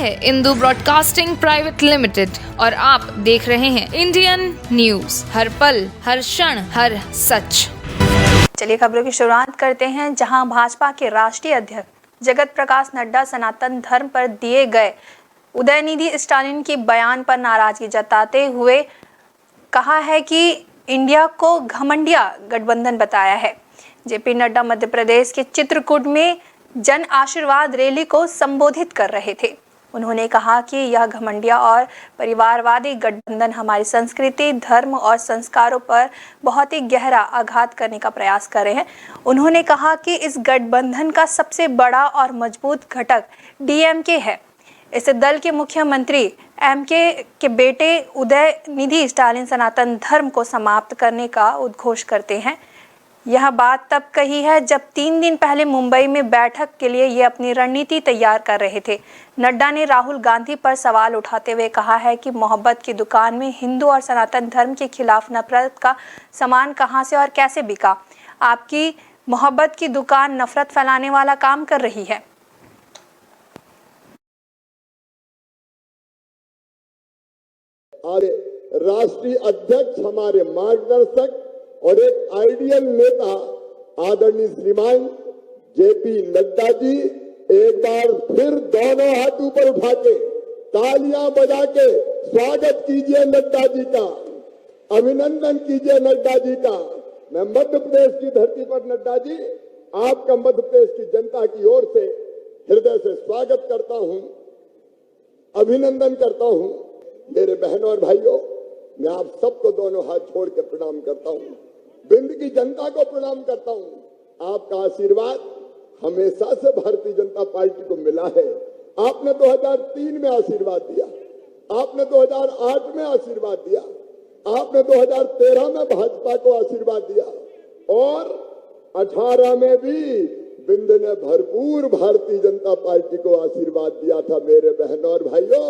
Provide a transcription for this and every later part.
है Indu broadcasting private limited और आप देख रहे हैं इंडियन न्यूज, हर पल, हर क्षण, हर सच। चलिए खबरों की शुरुआत करते हैं, जहां भाजपा के राष्ट्रीय अध्यक्ष जगत प्रकाश नड्डा सनातन धर्म पर दिए गए उदयनिधि स्टालिन की बयान पर नाराजगी जताते हुए कहा है कि इंडिया को घमंडिया गठबंधन बताया है। जेपी नड्डा मध्य प्रदेश के चित्रकूट में जन आशीर्वाद रैली को संबोधित कर रहे थे। उन्होंने कहा कि यह घमंडिया और परिवारवादी गठबंधन हमारी संस्कृति, धर्म और संस्कारों पर बहुत ही गहरा आघात करने का प्रयास कर रहे हैं। उन्होंने कहा कि इस गठबंधन का सबसे बड़ा और मजबूत घटक डीएमके है। इस दल के मुख्यमंत्री एमके के बेटे उदयनिधि स्टालिन सनातन धर्म को समाप्त करने का उद्घोष करते हैं। यह बात तब कही है जब 3 दिन पहले मुंबई में बैठक के लिए ये अपनी रणनीति तैयार कर रहे थे। नड्डा ने राहुल गांधी पर सवाल उठाते हुए कहा है कि मोहब्बत की दुकान में हिंदू और सनातन धर्म के खिलाफ नफरत का सामान कहां से और कैसे बिका। आपकी मोहब्बत की दुकान नफरत फैलाने वाला काम कर रही है। राष्ट्रीय अध्यक्ष, हमारे मार्गदर्शक और एक आइडियल नेता आदरणीय श्रीमान जेपी नड्डा जी एक बार फिर दोनों हाथ ऊपर उठा के तालियां बजा के स्वागत कीजिए नड्डा जी का, अभिनंदन कीजिए नड्डा जी का। मैं मध्य प्रदेश की धरती पर नड्डा जी आपका मध्य प्रदेश की जनता की ओर से हृदय से स्वागत करता हूं, अभिनंदन करता हूं। मेरे बहनों और भाइयों, मैं आप सबको दोनों हाथ छोड़ के प्रणाम करता हूं, बिंद की जनता को प्रणाम करता हूं। आपका आशीर्वाद हमेशा से भारतीय जनता पार्टी को मिला है। आपने 2003 में आशीर्वाद दिया, आपने 2008 में आशीर्वाद दिया, आपने 2013 में भाजपा को आशीर्वाद दिया और 18 में भी बिंद ने भरपूर भारतीय जनता पार्टी को आशीर्वाद दिया था। मेरे बहनों और भाइयों,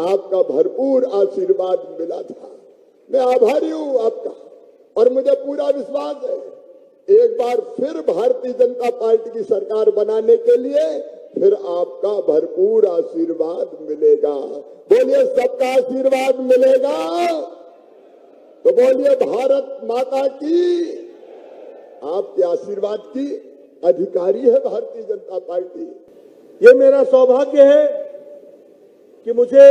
आपका भरपूर आशीर्वाद मिला था। मैं आभारी हूं आपका और मुझे पूरा विश्वास है एक बार फिर भारतीय जनता पार्टी की सरकार बनाने के लिए फिर आपका भरपूर आशीर्वाद मिलेगा। बोलिए सबका आशीर्वाद मिलेगा, तो बोलिए भारत माता की। आपके आशीर्वाद की अधिकारी है भारतीय जनता पार्टी। ये मेरा सौभाग्य है कि मुझे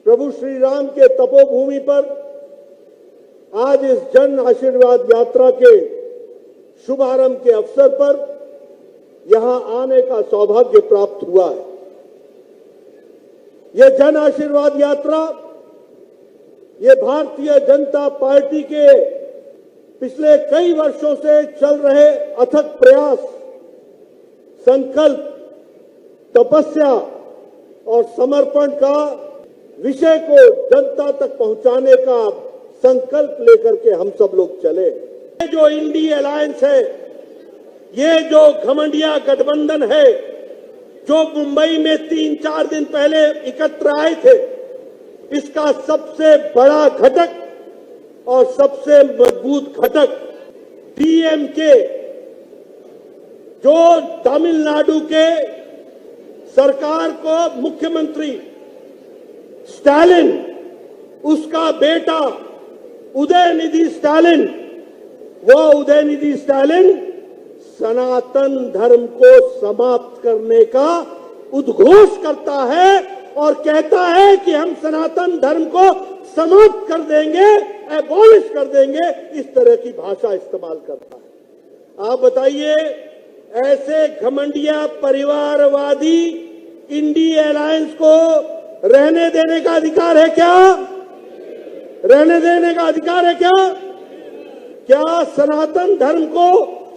प्रभु श्री राम के तपोभूमि पर आज इस जन आशीर्वाद यात्रा के शुभारंभ के अवसर पर यहां आने का सौभाग्य प्राप्त हुआ है। यह जन आशीर्वाद यात्रा, ये भारतीय जनता पार्टी के पिछले कई वर्षों से चल रहे अथक प्रयास, संकल्प, तपस्या और समर्पण का विषय को जनता तक पहुंचाने का संकल्प लेकर के हम सब लोग चले। ये जो इंडी अलायंस है, ये जो घमंडिया गठबंधन है, जो मुंबई में 3-4 दिन पहले एकत्र आए थे, इसका सबसे बड़ा घटक और सबसे मजबूत घटक डीएमके, जो तमिलनाडु के सरकार को मुख्यमंत्री स्टालिन, उसका बेटा उदयनिधि स्टालिन, वो उदयनिधि स्टालिन सनातन धर्म को समाप्त करने का उद्घोष करता है और कहता है कि हम सनातन धर्म को समाप्त कर देंगे, एबॉलिश कर देंगे। इस तरह की भाषा इस्तेमाल करता है। आप बताइए, ऐसे घमंडिया परिवारवादी इंडी अलायंस को रहने देने का अधिकार है क्या? रहने देने का अधिकार है क्या? क्या सनातन धर्म को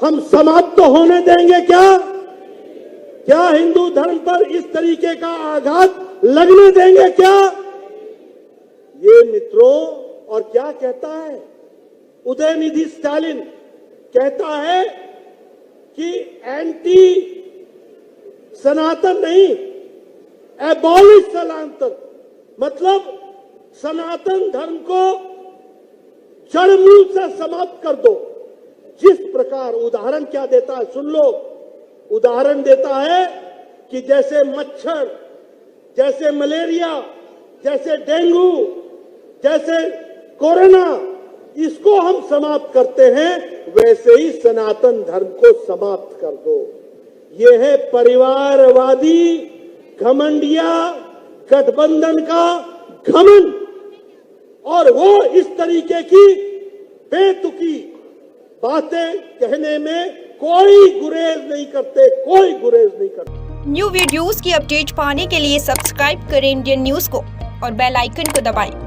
हम समाप्त होने देंगे क्या? क्या हिंदू धर्म पर इस तरीके का आघात लगने देंगे क्या? ये मित्रों, और क्या कहता है उदयनिधि स्टालिन? कहता है कि एंटी सनातन नहीं, एबॉलिश सनातन, मतलब सनातन धर्म को जड़मूल से समाप्त कर दो। जिस प्रकार उदाहरण क्या देता है सुन लो। उदाहरण देता है कि जैसे मच्छर जैसे मलेरिया, जैसे डेंगू, जैसे कोरोना, इसको हम समाप्त करते हैं, वैसे ही सनातन धर्म को समाप्त कर दो। ये है परिवारवादी घमंडिया गठबंधन का घमंड, और वो इस तरीके की बेतुकी बातें कहने में कोई गुरेज नहीं करते, कोई गुरेज नहीं करते। न्यू वीडियोस की अपडेट पाने के लिए सब्सक्राइब करें इंडियन न्यूज को और बेल आइकन को दबाएं।